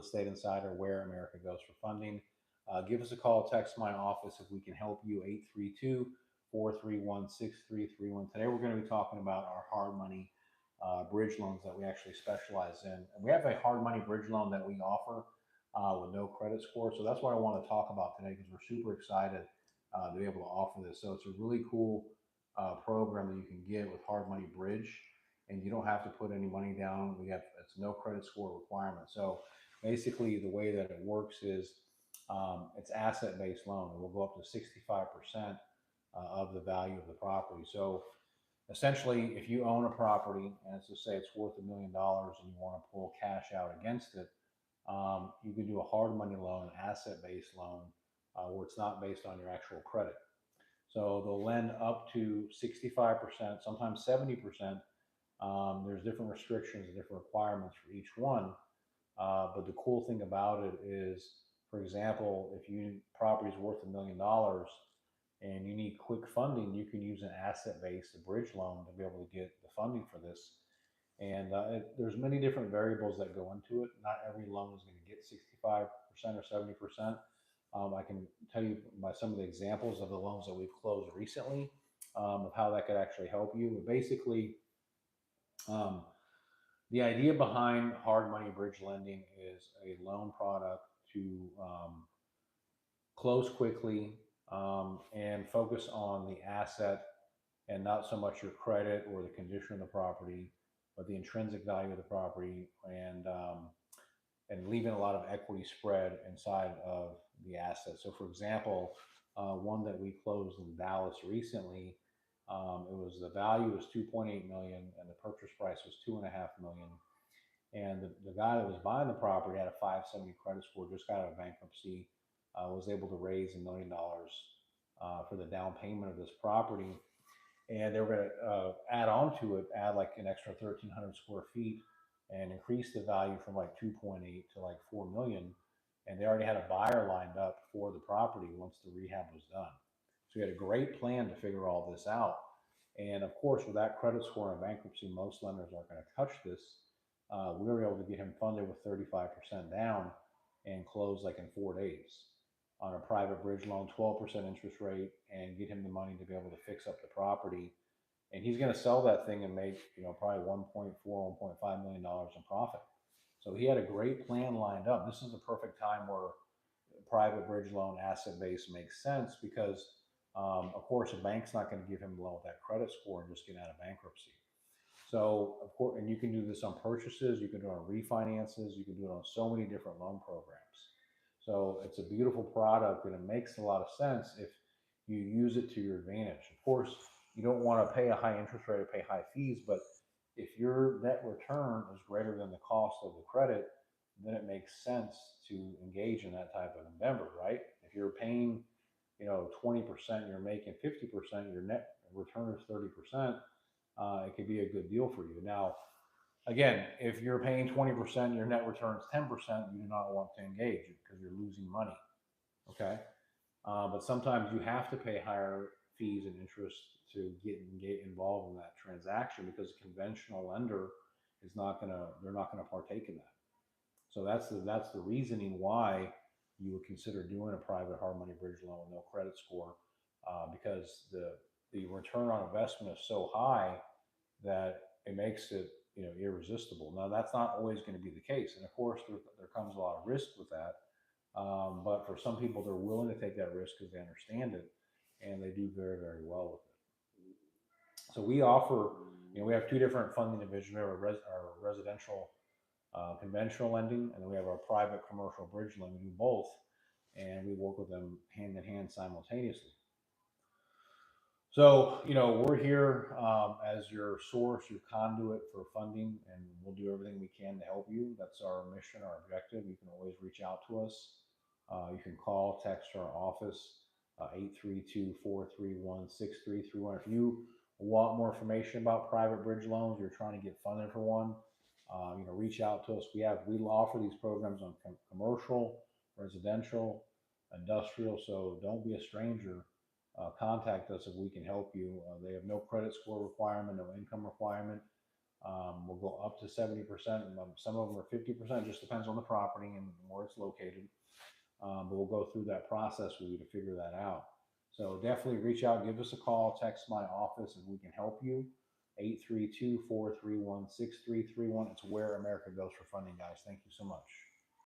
Estate Insider, where America goes for funding. Give us a call, text my office if we can help you, 832 431 6331. Today, we're going to be talking about our hard money bridge loans that we actually specialize in. And we have a hard money bridge loan that we offer with no credit score. So that's what I want to talk about today because we're super excited to be able to offer this. So it's a really cool program that you can get with hard money bridge, and you don't have to put any money down. It's no credit score requirement. So basically, the way that it works is it's asset based loan. It will go up to 65% of the value of the property. So essentially, if you own a property and let's just say it's worth $1 million and you want to pull cash out against it, you can do a hard money loan, asset based loan, where it's not based on your actual credit. So they'll lend up to 65%, sometimes 70%. There's different restrictions and different requirements for each one. But the cool thing about it is, for example, if your property is worth $1 million and you need quick funding, you can use an asset-based bridge loan to be able to get the funding for this. And there's many different variables that go into it. Not every loan is going to get 65% or 70%. I can tell you by some of the examples of the loans that we've closed recently of how that could actually help you. But basically, um, the idea behind hard money bridge lending is a loan product to close quickly and focus on the asset and not so much your credit or the condition of the property, but the intrinsic value of the property and leaving a lot of equity spread inside of the asset. So, for example, one that we closed in Dallas recently, it was the value was 2.8 million and the purchase price was 2.5 million. And the guy that was buying the property had a 570 credit score, just got out of bankruptcy, was able to raise $1 million for the down payment of this property. And they were going to add on to it, add like an extra 1,300 square feet and increase the value from like 2.8 to like 4 million. And they already had a buyer lined up for the property once the rehab was done. So we had a great plan to figure all this out. And of course, with that credit score in bankruptcy, most lenders aren't going to touch this. We were able to get him funded with 35% down and close like in 4 days on a private bridge loan, 12% interest rate, and get him the money to be able to fix up the property. And he's going to sell that thing and make, probably 1.4, $1.5 million in profit. So he had a great plan lined up. This is the perfect time where private bridge loan asset base makes sense because, of course, a bank's not going to give him a loan with that credit score and just get out of bankruptcy. So, of course, and you can do this on purchases, you can do it on refinances, you can do it on so many different loan programs. So it's a beautiful product and it makes a lot of sense if you use it to your advantage. Of course, you don't want to pay a high interest rate or pay high fees, but if your net return is greater than the cost of the credit, then it makes sense to engage in that type of endeavor, right? If you're paying, 20%, you're making 50%, your net return is 30%, it could be a good deal for you. Now, again, if you're paying 20%, your net return is 10%, you do not want to engage because you're losing money. Okay. But sometimes you have to pay higher fees and interest to get involved in that transaction because a conventional lender they're not going to partake in that. So that's the reasoning why you would consider doing a private hard money bridge loan with no credit score, because the return on investment is so high that it makes it irresistible. Now that's not always going to be the case, and of course there comes a lot of risk with that. But for some people, they're willing to take that risk because they understand it, and they do very very well with it. So we offer, we have two different funding divisions. We have our residential conventional lending, and then we have our private commercial bridge loan. We do both, and we work with them hand in hand simultaneously. So, we're here as your source, your conduit for funding, and we'll do everything we can to help you. That's our mission, our objective. You can always reach out to us. You can call, text our office, 832 431 6331. If you want more information about private bridge loans, you're trying to get funded for one, reach out to us. We offer these programs on commercial, residential, industrial. So don't be a stranger. Contact us if we can help you. They have no credit score requirement, no income requirement. We'll go up to 70%. Some of them are 50%. Just depends on the property and where it's located. But we'll go through that process with you to figure that out. So definitely reach out, give us a call, text my office, and we can help you. 832-431-6331. It's where America goes for funding, guys. Thank you so much.